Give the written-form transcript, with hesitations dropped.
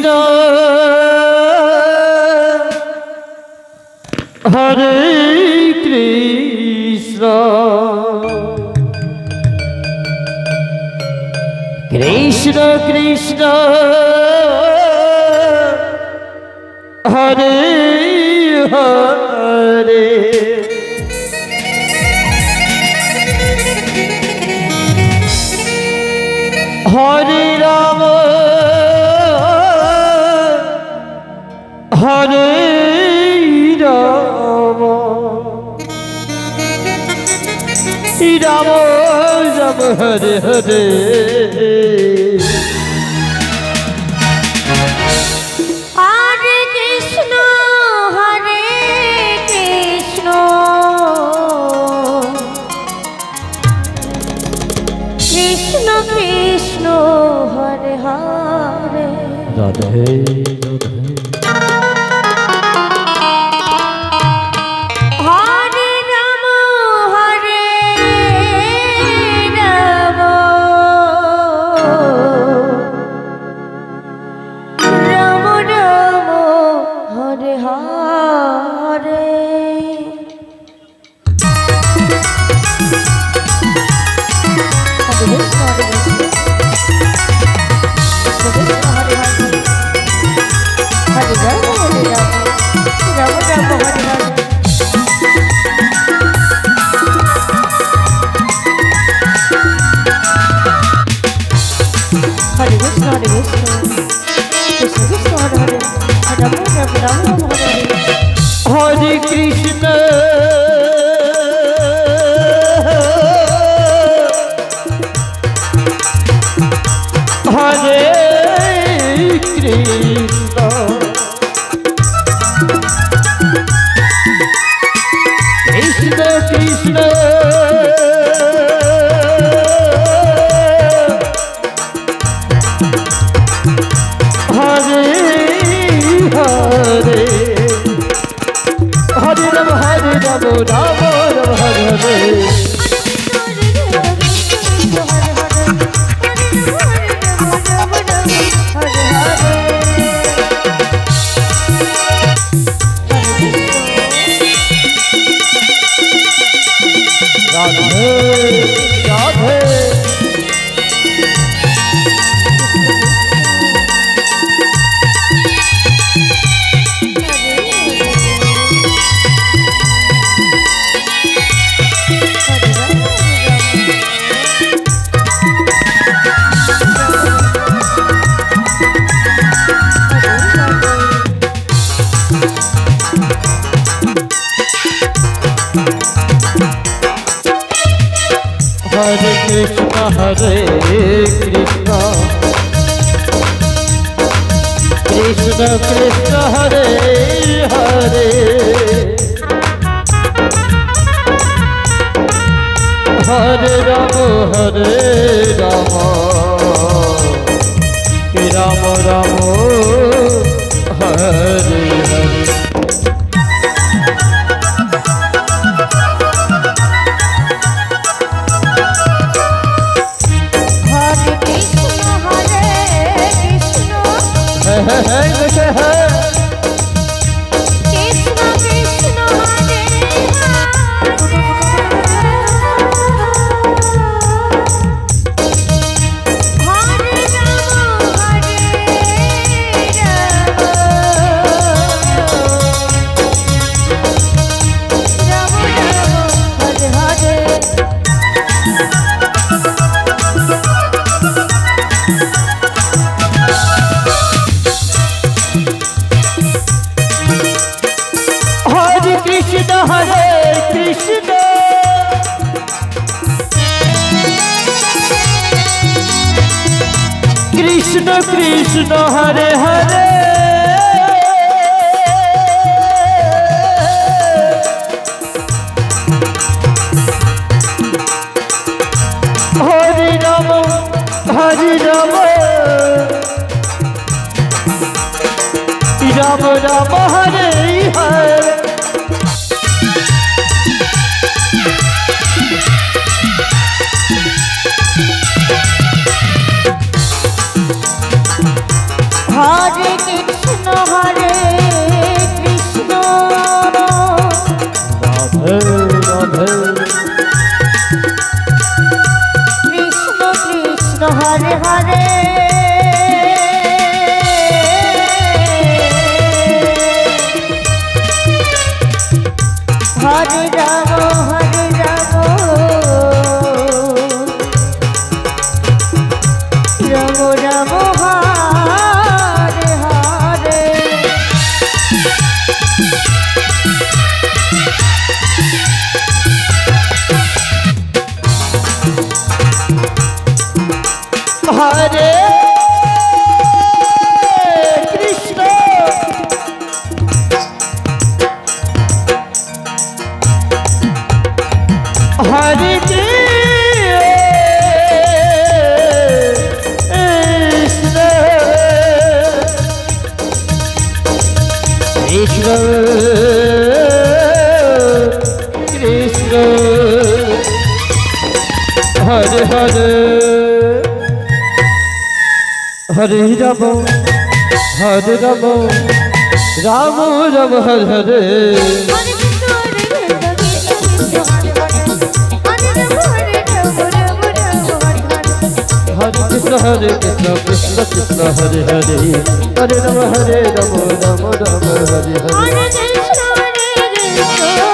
Krishna Hare Krishna Krishna Krishna Hare Hare Hare Ram Hare Ram Ram Ram Hare Hare Hare Krishna Krishna Krishna Hare Hare Radhe Radhe Hare Ram Ram Ram Hare Hare Hare Krishna Hare Krishna Krishna Krishna Hare Hare Hare Ram Ram Ram Hare Hare Radhe Radhe Hare Krishna Hare Krishna Krishna Krishna Hare Hare Hare Ram Ram Ram Hare Hare Krishna Krishna Hare Hare Hare Ram Ram Ram Hare Hare Hare Krishna Krishna Radhe Radhe Krishna Krishna Hare Hare Hare Ram Ram Ram Hare Hare Hare Krishna Hare Krishna Krishna Krishna Hare Hare Hare Ram Hare Ram Ram Ram Hare Hare Hare Krishna Hare Krishna Krishna Krishna Hare Hare Hare Ram Ram Ram Ram Hare Hare Hare Krishna